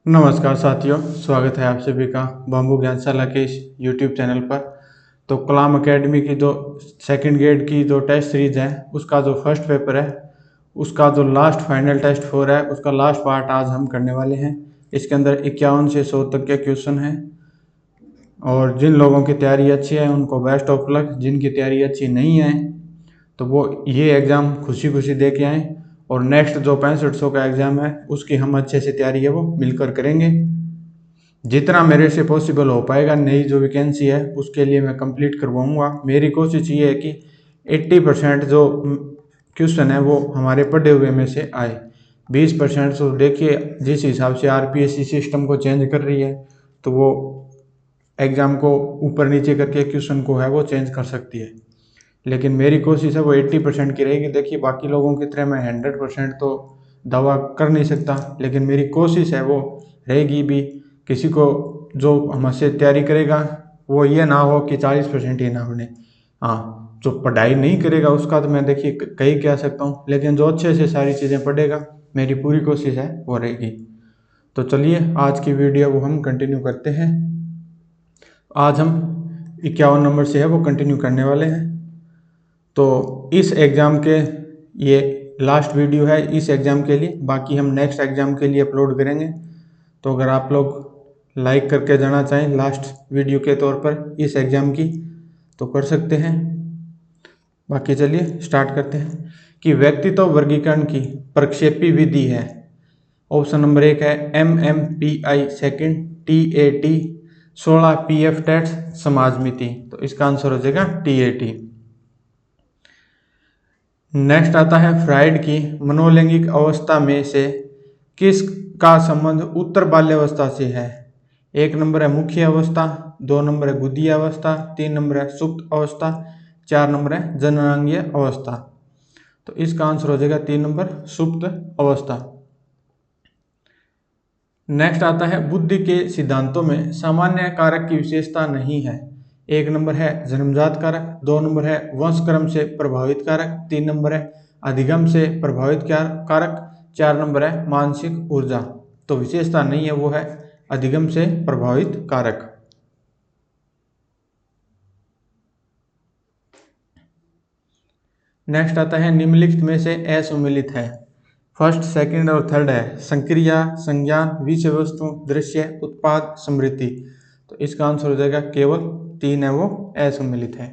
नमस्कार साथियों, स्वागत है आप सभी का बम्बू ज्ञानशाला के इस यूट्यूब चैनल पर। तो कलाम एकेडमी की जो सेकंड ग्रेड की जो टेस्ट सीरीज है उसका जो फर्स्ट पेपर है उसका जो लास्ट फाइनल टेस्ट 4 है उसका लास्ट पार्ट आज हम करने वाले हैं। इसके अंदर 51 से 100 तक के क्वेश्चन हैं और जिन लोगों की तैयारी अच्छी है उनको बेस्ट ऑफ लक। जिनकी तैयारी अच्छी नहीं है तो वो ये एग्ज़ाम खुशी खुशी दे के आएँ और नेक्स्ट जो 6500 का एग्ज़ाम है उसकी हम अच्छे से तैयारी है वो मिलकर करेंगे। जितना मेरे से पॉसिबल हो पाएगा नई जो वैकेंसी है उसके लिए मैं कंप्लीट करवाऊंगा। मेरी कोशिश ये है कि 80% जो क्वेश्चन है वो हमारे पढ़े हुए में से आए। 20% तो देखिए जिस हिसाब से आरपीएससी सिस्टम को चेंज कर रही है तो वो एग्ज़ाम को ऊपर नीचे करके क्वेश्चन को है वो चेंज कर सकती है, लेकिन मेरी कोशिश है वो 80% की रहेगी। देखिए बाकी लोगों की तरह मैं 100% तो दावा कर नहीं सकता, लेकिन मेरी कोशिश है वो रहेगी भी। किसी को जो हमसे तैयारी करेगा वो ये ना हो कि 40% ही ना बने। हाँ, जो पढ़ाई नहीं करेगा उसका तो मैं देखिए कहीं कह सकता हूँ, लेकिन जो अच्छे से सारी चीज़ें पढ़ेगा मेरी पूरी कोशिश है वो रहेगी। तो चलिए आज की वीडियो वो हम कंटिन्यू करते हैं। आज हम 51 नंबर से है वो कंटिन्यू करने वाले हैं। तो इस एग्ज़ाम के ये लास्ट वीडियो है इस एग्ज़ाम के लिए, बाकी हम नेक्स्ट एग्ज़ाम के लिए अपलोड करेंगे। तो अगर आप लोग लाइक करके जाना चाहें लास्ट वीडियो के तौर पर इस एग्ज़ाम की तो कर सकते हैं। बाकी चलिए स्टार्ट करते हैं कि व्यक्तित्व वर्गीकरण की प्रक्षेपी विधि है। ऑप्शन नंबर 1 है MMPI सेकंड, TAT 16 PF टेट्स समाजमिति। तो इसका आंसर हो जाएगा TAT। नेक्स्ट आता है फ्राइड की मनोलैंगिक अवस्था में से किस का संबंध उत्तर बाल्यावस्था से है। 1 नंबर है मुख्य अवस्था, 2 नंबर है गुदीय अवस्था, 3 नंबर है सुप्त अवस्था, 4 नंबर है जननांगीय अवस्था। तो इसका आंसर हो जाएगा 3 नंबर सुप्त अवस्था। नेक्स्ट आता है बुद्धि के सिद्धांतों में सामान्य कारक की विशेषता नहीं है। 1 नंबर है जन्मजात कारक, 2 नंबर है वंशक्रम से प्रभावित कारक, 3 नंबर है अधिगम से प्रभावित कारक, 4 नंबर है मानसिक ऊर्जा। तो विशेषता नहीं है वो है अधिगम से प्रभावित कारक। नेक्स्ट आता है निम्नलिखित में से असम्मिलित है। फर्स्ट, सेकंड और थर्ड है संक्रिया, संज्ञान, विषय वस्तु, दृश्य, उत्पाद, स्मृति। तो इसका आंसर हो जाएगा केवल 3 है वो असम्मिलित है।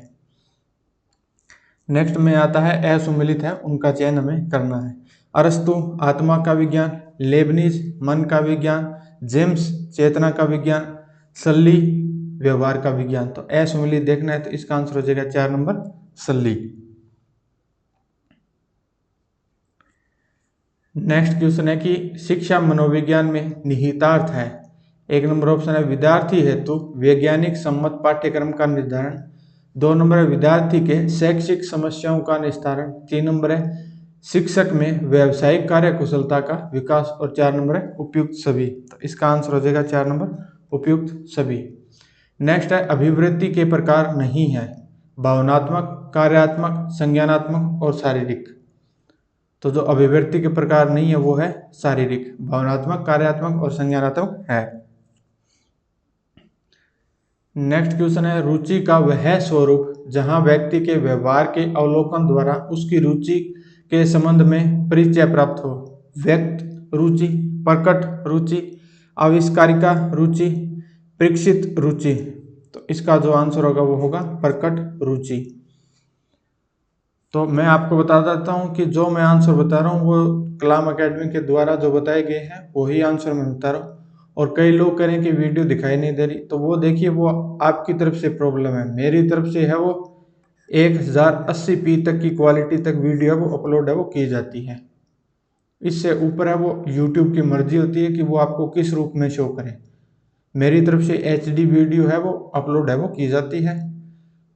नेक्स्ट में आता है असम्मिलित है उनका चयन हमें करना है। अरस्तु आत्मा का विज्ञान, लेबनीज मन का विज्ञान, जेम्स चेतना का विज्ञान, सल्ली व्यवहार का विज्ञान। तो असम्मिलित देखना है तो इसका आंसर हो जाएगा 4 नंबर सल्ली। नेक्स्ट क्वेश्चन है कि शिक्षा मनोविज्ञान में निहितार्थ है। 1 नंबर ऑप्शन है विद्यार्थी हेतु वैज्ञानिक सम्मत पाठ्यक्रम का निर्धारण, 2 नंबर है विद्यार्थी के शैक्षिक समस्याओं का निस्तारण, 3 नंबर है शिक्षक में व्यावसायिक कार्य कुशलता का विकास और 4 नंबर है उपयुक्त सभी। तो इसका आंसर हो जाएगा 4 नंबर उपयुक्त सभी। नेक्स्ट है अभिवृत्ति के प्रकार नहीं है, भावनात्मक, कार्यात्मक, संज्ञानात्मक और शारीरिक। तो जो अभिव्यक्ति के प्रकार नहीं है वो है शारीरिक, भावनात्मक, कार्यात्मक और संज्ञानात्मक है। नेक्स्ट क्वेश्चन है रुचि का वह स्वरूप जहां व्यक्ति के व्यवहार के अवलोकन द्वारा उसकी रुचि के संबंध में परिचय प्राप्त हो। व्यक्त रुचि, प्रकट रुचि, आविष्कारिका रुचि, प्रेक्षित रुचि। तो इसका जो आंसर होगा वो होगा प्रकट रुचि। तो मैं आपको बता देता हूँ कि जो मैं आंसर बता रहा हूँ वो कलाम एकेडमी के द्वारा जो बताए गए हैं वही आंसर मैं बता रहा हूँ। और कई लोग कह रहे हैं कि वीडियो दिखाई नहीं दे रही, तो वो देखिए वो आपकी तरफ से प्रॉब्लम है। मेरी तरफ से है वो 1080p तक की क्वालिटी तक वीडियो वो अपलोड है वो की जाती है। इससे ऊपर है वो यूट्यूब की मर्जी होती है कि वो आपको किस रूप में शो करे। मेरी तरफ से HD वीडियो है वो अपलोड है वो की जाती है।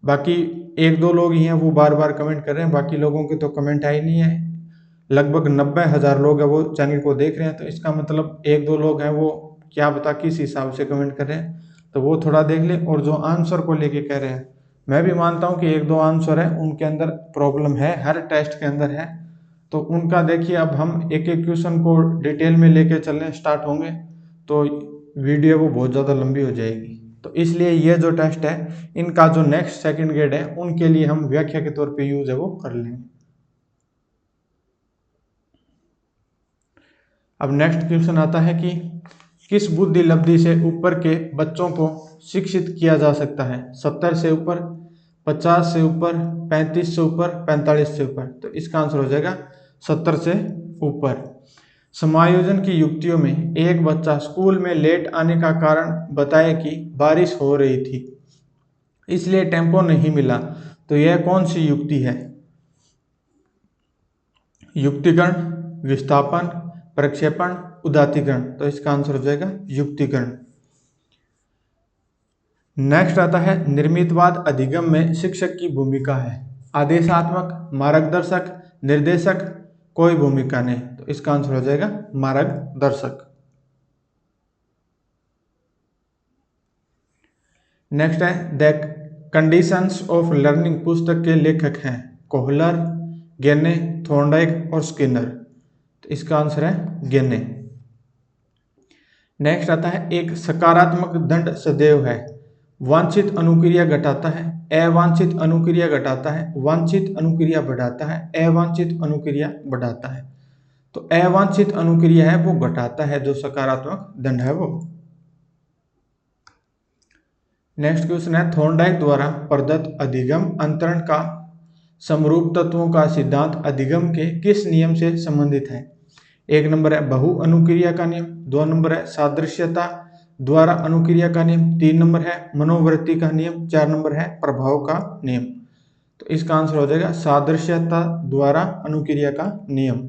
बाकी 1-2 लोग ही हैं वो बार बार कमेंट कर रहे हैं, बाकी लोगों के तो कमेंट आई नहीं है। लगभग 90,000 लोग हैं वो चैनल को देख रहे हैं, तो इसका मतलब 1-2 लोग हैं वो क्या पता किस हिसाब से कमेंट कर रहे हैं, तो वो थोड़ा देख लें। और जो आंसर को लेके कह रहे हैं मैं भी मानता हूँ कि 1-2 आंसर है उनके अंदर प्रॉब्लम है, हर टेस्ट के अंदर है। तो उनका देखिए अब हम एक एक क्वेश्चन को डिटेल में लेके चलने स्टार्ट होंगे तो वीडियो वो बहुत ज़्यादा लंबी हो जाएगी। तो इसलिए ये जो टेस्ट है इनका जो नेक्स्ट सेकंड ग्रेड है उनके लिए हम व्याख्या के तौर पे यूज है वो कर लेंगे। अब नेक्स्ट क्वेश्चन आता है कि किस बुद्धि लब्धि से ऊपर के बच्चों को शिक्षित किया जा सकता है? 70 से ऊपर, 50 से ऊपर, 35 से ऊपर, 45 से ऊपर। तो इसका आंसर हो जाएगा 70 से ऊपर। समायोजन की युक्तियों में एक बच्चा स्कूल में लेट आने का कारण बताए कि बारिश हो रही थी, इसलिए टेम्पो नहीं मिला। तो यह कौन सी युक्ति है? युक्तिकरण, विस्थापन, प्रक्षेपण, उदात्तीकरण। तो इसका आंसर हो जाएगा युक्तिकरण। नेक्स्ट आता है निर्मितवाद अधिगम में शिक्षक की भूमिका है। आदेशात्मक, मार्गदर्शक, निर्देशक, कोई भूमिका नहीं। तो इसका आंसर हो जाएगा मार्गदर्शक। नेक्स्ट है द कंडीशंस ऑफ लर्निंग पुस्तक के लेखक हैं कोहलर, गेने, थॉर्नडाइक और स्किनर। तो इसका आंसर है गेने। नेक्स्ट आता है एक सकारात्मक दंड सदैव है वांछित अनुक्रिया घटाता है, अवांछित अनुक्रिया घटाता है, वांछित अनुक्रिया बढ़ाता है, अवांछित अनुक्रिया बढ़ाता है। तो अवांछित अनुक्रिया है वो घटाता है, जो सकारात्मक दंड है वो। नेक्स्ट क्वेश्चन है थॉर्नडाइक द्वारा प्रदत्त अधिगम अंतरण का समरूप तत्वों का सिद्धांत अधिगम के किस नियम से संबंधित है? एक नंबर है बहु अनुक्रिया का नियम, 2 नंबर है सादृश्यता द्वारा अनुक्रिया का नियम, 3 नंबर है मनोवृत्ति का नियम, 4 नंबर है प्रभाव का नियम। तो इसका आंसर हो जाएगा सादृश्यता द्वारा अनुक्रिया का नियम।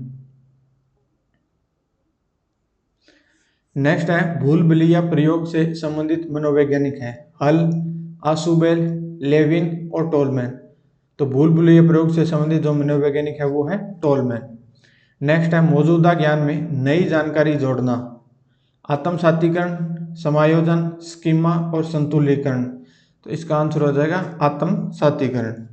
नेक्स्ट है भूल-भुलैया प्रयोग से संबंधित मनोवैज्ञानिक है हल, आशुबेल, लेविन और टोलमैन। तो भूल-भुलैया प्रयोग से संबंधित जो मनोवैज्ञानिक है वो है टोलमैन। नेक्स्ट है मौजूदा ज्ञान में नई जानकारी जोड़ना, आत्मसातीकरण, समायोजन, स्कीमा और संतुलीकरण। तो इसका आंसर हो जाएगा आत्मसातीकरण।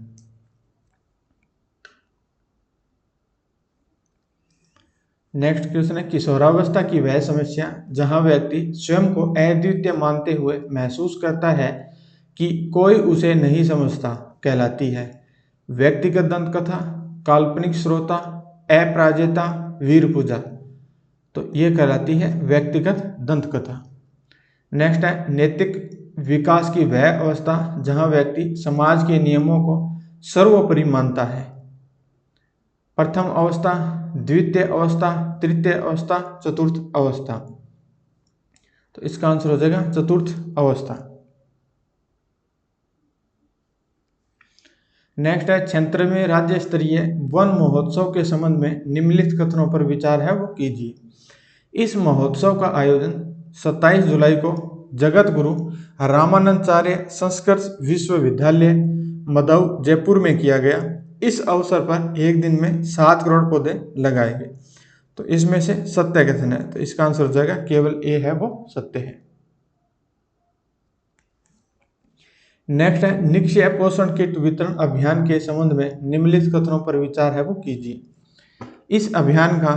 नेक्स्ट क्वेश्चन है किशोरावस्था की वह समस्या जहां व्यक्ति स्वयं को अद्वितीय मानते हुए महसूस करता है कि कोई उसे नहीं समझता कहलाती है व्यक्तिगत दंत कथा, काल्पनिक श्रोता, अपराजेता, वीर पूजा। तो ये कहलाती है व्यक्तिगत दंत कथा। नेक्स्ट है नैतिक विकास की वह अवस्था जहां व्यक्ति समाज के नियमों को सर्वोपरि मानता है प्रथम अवस्था, द्वितीय अवस्था, तृतीय अवस्था, चतुर्थ अवस्था। तो इसका आंसर हो जाएगा चतुर्थ अवस्था। नेक्स्ट है क्षेत्र में राज्य स्तरीय वन महोत्सव के संबंध में निम्नलिखित कथनों पर विचार है वो कीजिए। इस महोत्सव का आयोजन 27 जुलाई को जगत गुरु रामानंदाचार्य संस्कृत विश्वविद्यालय मदऊ जयपुर में किया गया। इस अवसर पर एक दिन में 7 करोड़ पौधे लगाए गए। तो इसमें से सत्य कथन है, तो इसका आंसर हो जाएगा केवल ए है वो सत्य है। नेक्स्ट है निक्षय पोषण किट वितरण अभियान के संबंध में निम्नलिखित कथनों पर विचार है वो कीजिए। इस अभियान का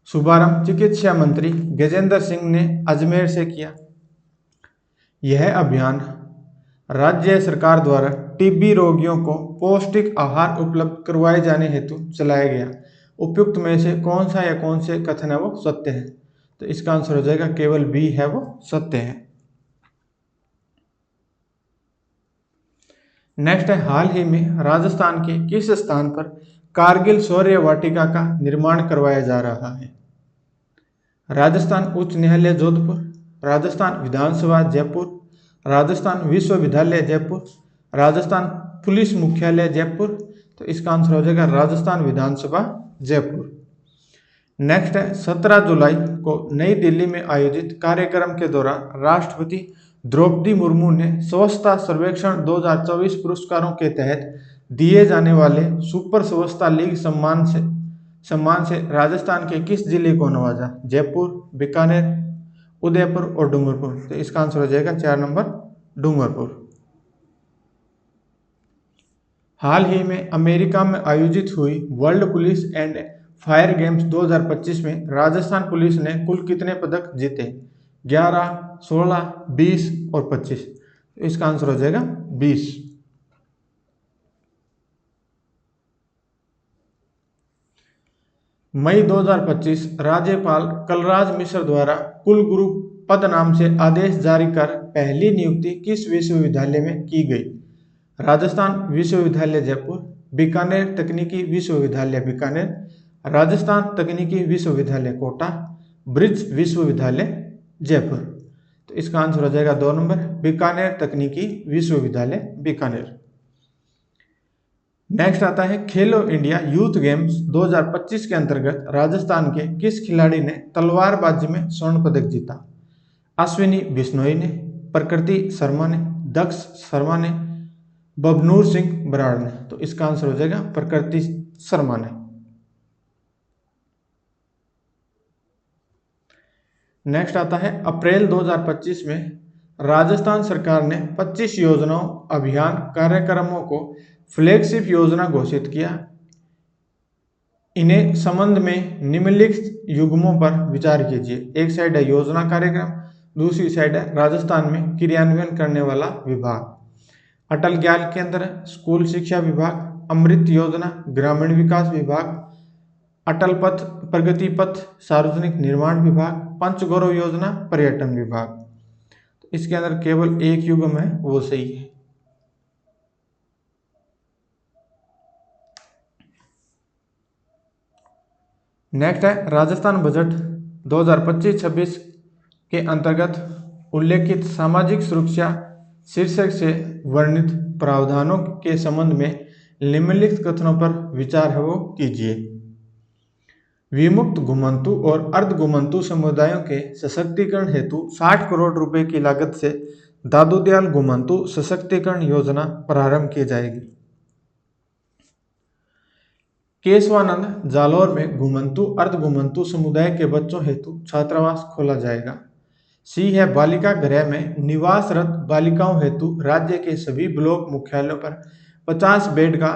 शुभारंभ चिकित्सा मंत्री गजेंद्र सिंह ने अजमेर से किया। यह अभियान राज्य सरकार द्वारा टीबी रोगियों को पौष्टिक आहार उपलब्ध करवाए जाने हेतु चलाया गया। उपयुक्त में से कौन सा या कौन से कथन है वो सत्य है? तो इसका आंसर हो जाएगा केवल बी है वो सत्य है। नेक्स्ट है हाल ही में राजस्थान के किस स्थान पर कारगिल शौर्य वाटिका का निर्माण करवाया जा रहा है? राजस्थान उच्च न्यायालय जोधपुर, राजस्थान विधानसभा जयपुर, राजस्थान विश्वविद्यालय जयपुर, राजस्थान पुलिस मुख्यालय जयपुर। तो इसका आंसर हो जाएगा राजस्थान विधानसभा जयपुर। नेक्स्ट है 17 जुलाई को नई दिल्ली में आयोजित कार्यक्रम के दौरान राष्ट्रपति द्रौपदी मुर्मू ने स्वच्छता सर्वेक्षण 2024 पुरस्कारों के तहत दिए जाने वाले सुपर स्वच्छता लीग सम्मान से राजस्थान के किस जिले को नवाजा? जयपुर, बीकानेर, उदयपुर और डूंगरपुर। तो इसका आंसर हो जाएगा 4 नंबर डूंगरपुर। हाल ही में अमेरिका में आयोजित हुई world police and fire games 2025 में राजस्थान पुलिस ने कुल कितने पदक जीते? 11, 16, 20 और 25। तो इसका आंसर हो जाएगा 20। मई 2025 राज्यपाल कलराज मिश्र द्वारा कुलगुरु पद नाम से आदेश जारी कर पहली नियुक्ति किस विश्वविद्यालय में की गई? राजस्थान विश्वविद्यालय जयपुर, बीकानेर तकनीकी विश्वविद्यालय बीकानेर, राजस्थान तकनीकी विश्वविद्यालय कोटा, ब्रिज विश्वविद्यालय जयपुर। तो इसका आंसर हो जाएगा 2 नंबर, बीकानेर तकनीकी विश्वविद्यालय बीकानेर। नेक्स्ट आता है खेलो इंडिया यूथ गेम्स 2025 के अंतर्गत राजस्थान के किस खिलाड़ी ने तलवारबाजी में स्वर्ण पदक जीता? अश्विनी बिश्नोई ने, प्रकृति शर्मा ने, दक्ष शर्मा ने, बबनूर सिंह बराड़ ने। तो इसका आंसर हो जाएगा प्रकृति शर्मा ने। नेक्स्ट आता है अप्रैल 2025 में राजस्थान सरकार ने 25 योजनाओं अभियान कार्यक्रमों को फ्लैगशिप योजना घोषित किया। इन्हें संबंध में निम्नलिखित युग्मों पर विचार कीजिए। एक साइड है योजना कार्यक्रम, दूसरी साइड है राजस्थान में क्रियान्वयन करने वाला विभाग। अटल ज्ञान केंद्र, स्कूल शिक्षा विभाग, अमृत योजना, ग्रामीण विकास विभाग, अटल पथ, प्रगति पथ, सार्वजनिक निर्माण विभाग, पंचगौरव योजना, पर्यटन विभाग। तो इसके अंदर केवल एक युग्म है, वो सही है। नेक्स्ट है राजस्थान बजट 2025-26 के अंतर्गत उल्लेखित सामाजिक सुरक्षा शीर्षक से वर्णित प्रावधानों के संबंध में निम्नलिखित कथनों पर विचार है वो कीजिए। विमुक्त घुमंतु और अर्ध घुमंतु समुदायों के सशक्तिकरण हेतु 60 करोड़ रुपए की लागत से दादू दयाल घुमंतु सशक्तिकरण योजना प्रारंभ की जाएगी। केशवानंद जालौर में घुमंतु अर्ध घुमंतु समुदाय के बच्चों हेतु छात्रावास खोला जाएगा। सी है बालिका गृह में निवासरत बालिकाओं हेतु राज्य के सभी ब्लॉक मुख्यालयों पर 50 बेड का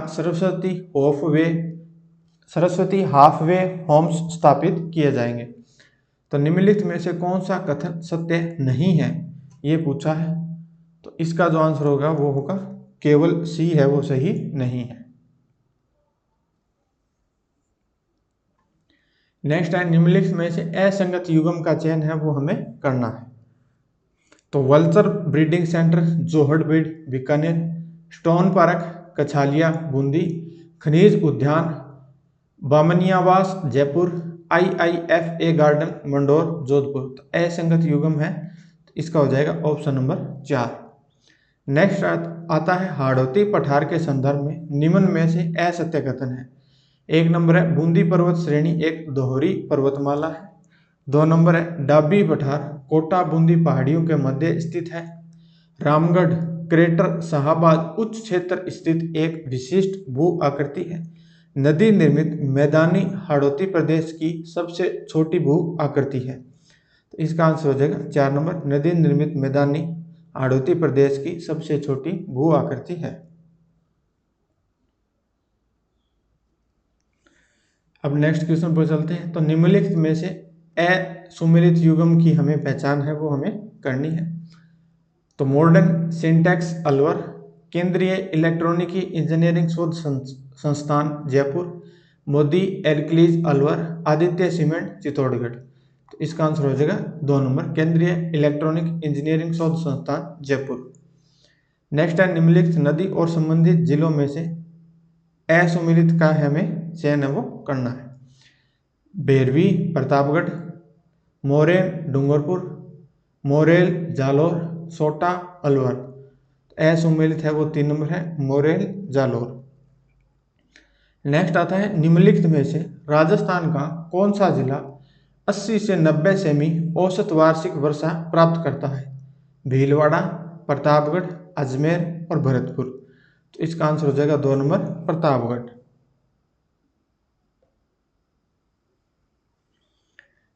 सरस्वती हाफवे होम्स स्थापित किए जाएंगे। तो निम्नलिखित में से कौन सा कथन सत्य नहीं है, ये पूछा है। तो इसका जो आंसर होगा वो होगा केवल सी है वो सही नहीं है। नेक्स्ट है निम्नलिखित में से असंगत युग्म का चयन है वो हमें करना है। तो vulture breeding centre Jorbeer Bikaner, stone park Kachhaliya Bundi, खनिज उद्यान बामनियावास जयपुर, IIFA गार्डन मंडोर जोधपुर। तो असंगत युग्म है, तो इसका हो जाएगा ऑप्शन नंबर 4। नेक्स्ट आता है हाड़ौती पठार के संदर्भ में निम्न में से असत्य कथन है। एक नंबर है बूंदी पर्वत श्रेणी एक दोहरी पर्वतमाला है। 2 नंबर है डाबी पठार कोटा बूंदी पहाड़ियों के मध्य स्थित है। रामगढ़ क्रेटर शाहबाद उच्च क्षेत्र स्थित एक विशिष्ट भू आकृति है। नदी निर्मित मैदानी हाड़ौती प्रदेश की सबसे छोटी भू आकृति है। तो इसका आंसर हो जाएगा 4 नंबर, नदी निर्मित मैदानी हाड़ौती प्रदेश की सबसे छोटी भू आकृति है। अब नेक्स्ट क्वेश्चन पर चलते हैं। तो निम्नलिखित में से असुमेलित युग्म की हमें पहचान है वो हमें करनी है। तो मॉडर्न सिंटैक्स अलवर, केंद्रीय इलेक्ट्रॉनिकी इंजीनियरिंग शोध संस्थान जयपुर, मोदी एल्कलीज अलवर, आदित्य सीमेंट चित्तौड़गढ़। तो इसका आंसर हो जाएगा 2 नंबर, केंद्रीय इलेक्ट्रॉनिक इंजीनियरिंग शोध संस्थान जयपुर। नेक्स्ट है निम्नलिखित नदी और संबंधित जिलों में से असुमेलित का हमें चयन है वो करना है। बेरवी प्रतापगढ़, मोरेन डूंगरपुर, मोरेल जालौर, सोटा अलवर। असुमेलित है वो 3 नंबर है, मोरेल जालौर। नेक्स्ट आता है निम्नलिखित में से राजस्थान का कौन सा जिला 80 से 90 सेमी औसत वार्षिक वर्षा प्राप्त करता है? भीलवाड़ा, प्रतापगढ़, अजमेर और भरतपुर। तो इसका आंसर हो जाएगा 2 नंबर, प्रतापगढ़।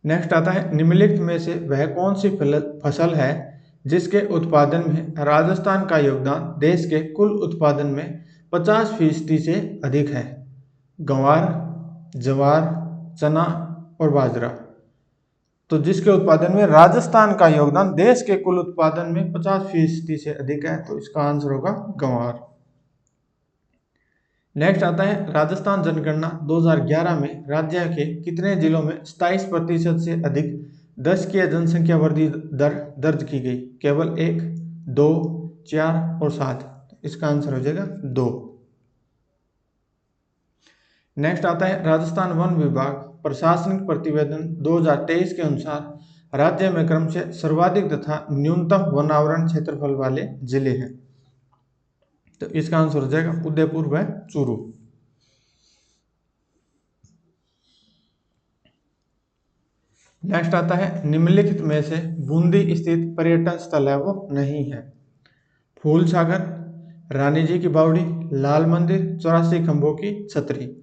नेक्स्ट आता है निम्नलिखित में से वह कौन सी फसल है जिसके उत्पादन में राजस्थान का योगदान देश के कुल उत्पादन में 50% से अधिक है? गंवार, जवार, चना और बाजरा। तो जिसके उत्पादन में राजस्थान का योगदान देश के कुल उत्पादन में 50% से अधिक है, तो इसका आंसर होगा गंवार। नेक्स्ट आता है राजस्थान जनगणना 2011 में राज्य के कितने जिलों में 27% से अधिक 10 की जनसंख्या वृद्धि दर दर्ज की गई? केवल 1, 2, 4 और 7। इसका आंसर हो जाएगा 2। नेक्स्ट आता है राजस्थान वन विभाग प्रशासनिक प्रतिवेदन 2023 के अनुसार राज्य में क्रम से सर्वाधिक तथा न्यूनतम वन आवरण क्षेत्रफल वाले जिले हैं, तो इसका आंसर हो जाएगा उदयपुर व चूरू। नेक्स्ट आता है निम्नलिखित में से बूंदी स्थित पर्यटन स्थल है वो नहीं है? फूल सागर, रानी जी की बावड़ी, लाल मंदिर, 84 खंभों की छतरी।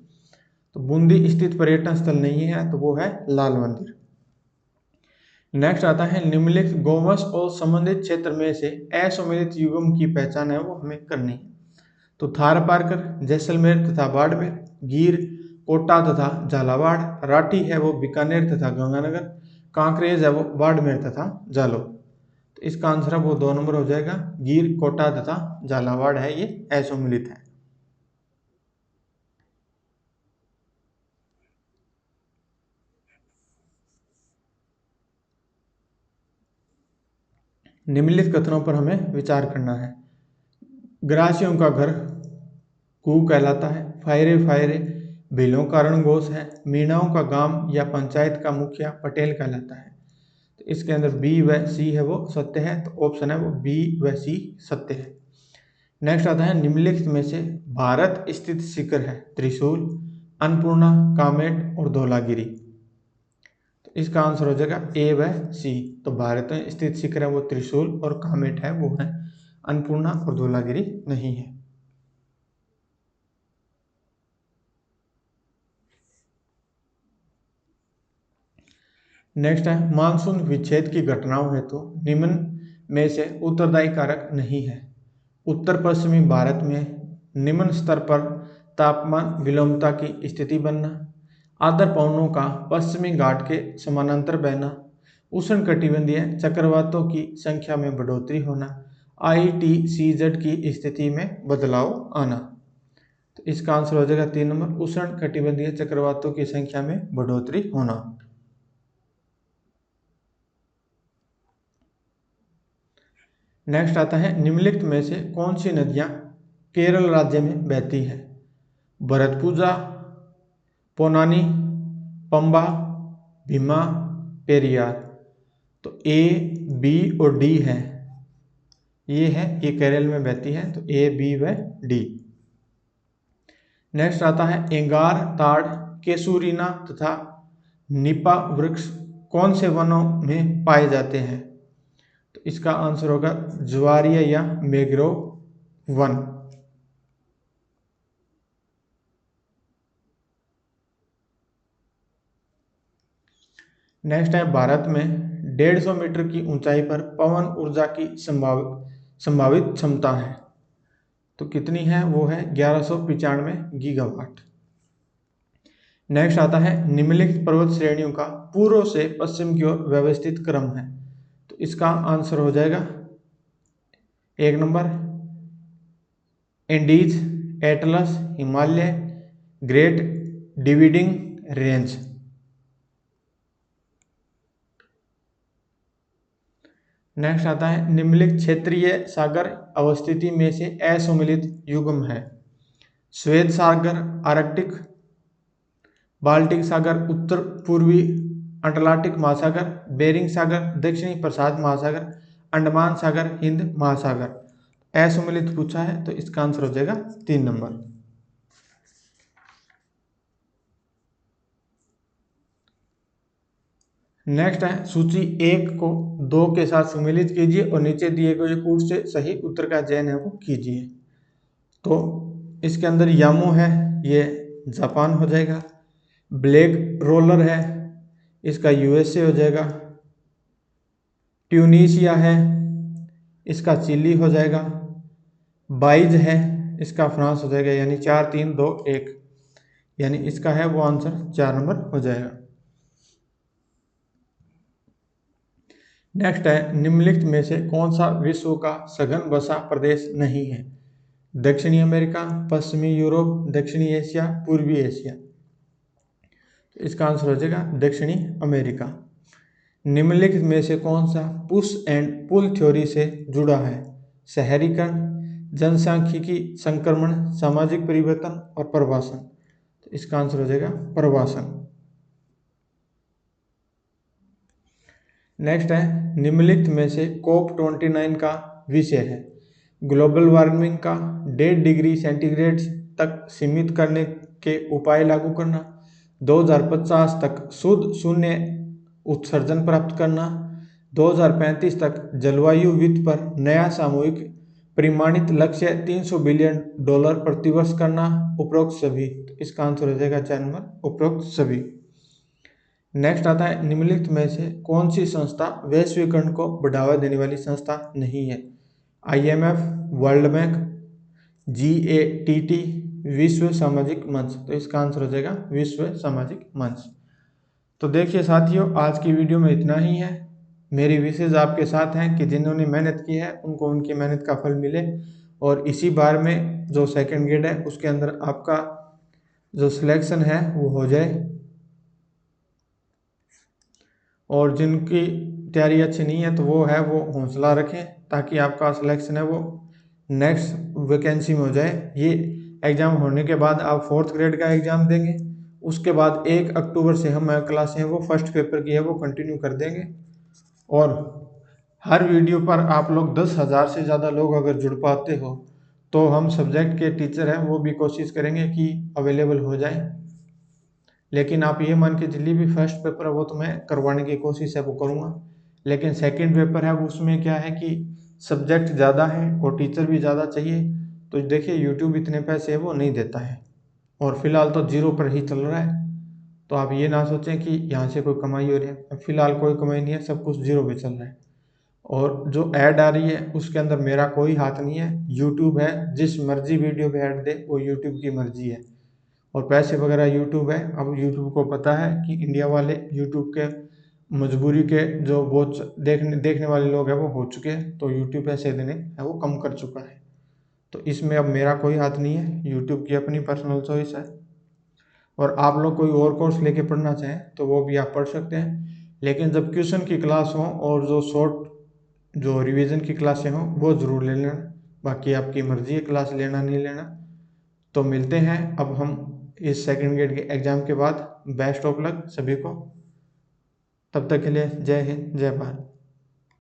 तो बूंदी स्थित पर्यटन स्थल नहीं है, तो वो है लाल मंदिर। नेक्स्ट आता है निम्नलिखित गोवंश और संबंधित क्षेत्र में से असम्मिलित युग्म की पहचान है वो हमें करनी है। तो थारपारकर, जैसलमेर तथा बाड़मेर, गिर, कोटा तथा झालावाड़, राठी है वो बीकानेर तथा गंगानगर, कांकरेज है वो बाड़मेर तथा जालौर। तो इसका आंसर है वो 2 नंबर हो जाएगा, गिर, कोटा तथा झालावाड़ है ये असम्मिलित है। निम्नलिखित कथनों पर हमें विचार करना है। ग्रासियों का घर कू कहलाता है, फायरे फायरे भीलों का रणघोष है, मीणाओं का गांव या पंचायत का मुखिया पटेल कहलाता है। तो इसके अंदर बी व सी है वो सत्य है, तो ऑप्शन है वो बी व सी सत्य है। नेक्स्ट आता है निम्नलिखित में से भारत स्थित शिखर है त्रिशूल, अन्नपूर्णा, कामेट और धौलागिरी। तो इसका आंसर हो जाएगा ए व सी। तो भारत में स्थित शिखर है वो त्रिशूल और कामेट है वो है, अन्नपूर्णा और धौलागिरी नहीं है। नेक्स्ट है मानसून विच्छेद की घटनाओं हेतु निम्न में से उत्तरदायी कारक नहीं है? उत्तर पश्चिमी भारत में निम्न स्तर पर तापमान विलोमता की स्थिति बनना, आर्द्र पवनों का पश्चिमी घाट के समानांतर बहना, उष्णकटिबंधीय चक्रवातों की संख्या में बढ़ोतरी होना, ITCZ की स्थिति में बदलाव आना। तो इसका आंसर हो जाएगा 3 नंबर, उष्णकटिबंधीय चक्रवातों की संख्या में बढ़ोतरी होना। नेक्स्ट आता है निम्नलिखित में से कौन सी नदियां केरल राज्य में बहती हैं? भरतपुजा, पोनानी, पंबा, भीमा, पेरियार। तो ए, बी और डी है, ये केरल में बहती है, तो ए, बी व डी। नेक्स्ट आता है एंगार, ताड़, केसूरीना तथा निपा वृक्ष कौन से वनों में पाए जाते हैं? तो इसका आंसर होगा ज्वारीय या मैंग्रोव वन। नेक्स्ट है भारत में 150 मीटर की ऊंचाई पर पवन ऊर्जा की संभावित क्षमता है, तो कितनी है? वो है 1195 गीगावाट। नेक्स्ट आता है निम्नलिखित पर्वत श्रेणियों का पूर्व से पश्चिम की ओर व्यवस्थित क्रम है, तो इसका आंसर हो जाएगा 1 number Andes, Atlas, Himalaya, Great Dividing Range. Next आता है निम्नलिखित क्षेत्रीय सागर अवस्थिति में से असम्मिलित युग्म है? श्वेत सागर आर्कटिक, बाल्टिक सागर उत्तर पूर्वी अटलांटिक महासागर, बेरिंग सागर दक्षिणी प्रशांत महासागर, अंडमान सागर हिंद महासागर। असम्मिलित पूछा है, तो इसका आंसर हो जाएगा 3 नंबर। नेक्स्ट है सूची 1 को 2 के साथ सम्मिलित कीजिए और नीचे दिए गए कूट से सही उत्तर का चयन है वो कीजिए। तो इसके अंदर यामो है, ये जापान हो जाएगा। ब्लैक रोलर है, इसका USA हो जाएगा। ट्यूनीशिया है, इसका चिली हो जाएगा। बाइज है, इसका फ्रांस हो जाएगा। यानी 4, 3, 2, 1, यानी इसका है वो आंसर 4 नंबर हो जाएगा। नेक्स्ट है, निम्नलिखित में से कौन सा विश्व का सघन बसा प्रदेश नहीं है? दक्षिणी अमेरिका, पश्चिमी यूरोप, दक्षिणी एशिया, पूर्वी एशिया। तो इसका आंसर हो जाएगा दक्षिणी अमेरिका। निम्नलिखित में से कौन सा पुश एंड पुल थ्योरी से जुड़ा है? शहरीकरण, जनसांख्यिकी संक्रमण, सामाजिक परिवर्तन और प्रवासन। तो इसका आंसर हो जाएगा प्रवासन। नेक्स्ट है, निम्नलिखित में से COP29 का विषय है? ग्लोबल वार्मिंग का 1.5 डिग्री सेंटीग्रेड तक सीमित करने के उपाय लागू करना, 2050 तक शुद्ध शून्य उत्सर्जन प्राप्त करना, 2035 तक जलवायु वित्त पर नया सामूहिक परिमाणित लक्ष्य $300 बिलियन प्रतिवर्ष करना, उपरोक्त सभी। तो इसका आंसर हो जाएगा चार नंबर, उपरोक्त सभी। नेक्स्ट आता है, निम्नलिखित में से कौन सी संस्था वैश्वीकरण को बढ़ावा देने वाली संस्था नहीं है? IMF, वर्ल्ड बैंक, GATT, विश्व सामाजिक मंच। तो इसका आंसर हो जाएगा विश्व सामाजिक मंच। तो देखिए साथियों, आज की वीडियो में इतना ही है। मेरी विशेष आपके साथ हैं कि जिन्होंने मेहनत की है उनको उनकी मेहनत का फल मिले, और इसी बार में जो सेकंड ग्रेड है उसके अंदर आपका जो सिलेक्शन है वो हो जाए। और जिनकी तैयारी अच्छी नहीं है तो वो हौसला रखें, ताकि आपका सिलेक्शन है वो नेक्स्ट वैकेंसी में हो जाए। ये एग्ज़ाम होने के बाद आप 4th ग्रेड का एग्ज़ाम देंगे, उसके बाद 1 अक्टूबर से हम क्लासें हैं वो फर्स्ट पेपर की है वो कंटिन्यू कर देंगे। और हर वीडियो पर आप लोग 10,000 से ज़्यादा लोग अगर जुड़ पाते हो तो हम सब्जेक्ट के टीचर हैं वो भी कोशिश करेंगे कि अवेलेबल हो जाए। लेकिन आप ये मान के चलिए भी फर्स्ट पेपर है वो तो मैं करवाने की कोशिश है वो करूँगा, लेकिन सेकंड पेपर है उसमें क्या है कि सब्जेक्ट ज़्यादा है और टीचर भी ज़्यादा चाहिए। तो देखिए यूट्यूब इतने पैसे वो नहीं देता है, और फिलहाल तो जीरो पर ही चल रहा है। तो आप ये ना सोचें कि यहाँ से कोई कमाई हो रही है, फिलहाल कोई कमाई नहीं है, सब कुछ जीरो पे चल रहा है। और जो ऐड आ रही है उसके अंदर मेरा कोई हाथ नहीं है, यूट्यूब है, जिस मर्जी वीडियो पे ऐड दे वो यूट्यूब की मर्जी है। और पैसे वगैरह यूट्यूब है। अब यूट्यूब को पता है कि इंडिया वाले यूट्यूब के मजबूरी के जो बहुत देखने वाले लोग हैं वो हो चुके हैं, तो यूट्यूब पैसे देने है वो कम कर चुका है। तो इसमें अब मेरा कोई हाथ नहीं है, यूट्यूब की अपनी पर्सनल चॉइस है। और आप लोग कोई और कोर्स लेके पढ़ना चाहें तो वो भी आप पढ़ सकते हैं, लेकिन जब क्वेश्चन की क्लास हो और जो शॉर्ट जो रिवीजन की क्लासें हों वो ज़रूर ले लेना। बाकी आपकी मर्जी है क्लास लेना नहीं लेना। तो मिलते हैं अब हम इस सेकंड ग्रेड के एग्ज़ाम के बाद। बेस्ट ऑफ लक सभी को। तब तक के लिए जय हिंद, जय भारत।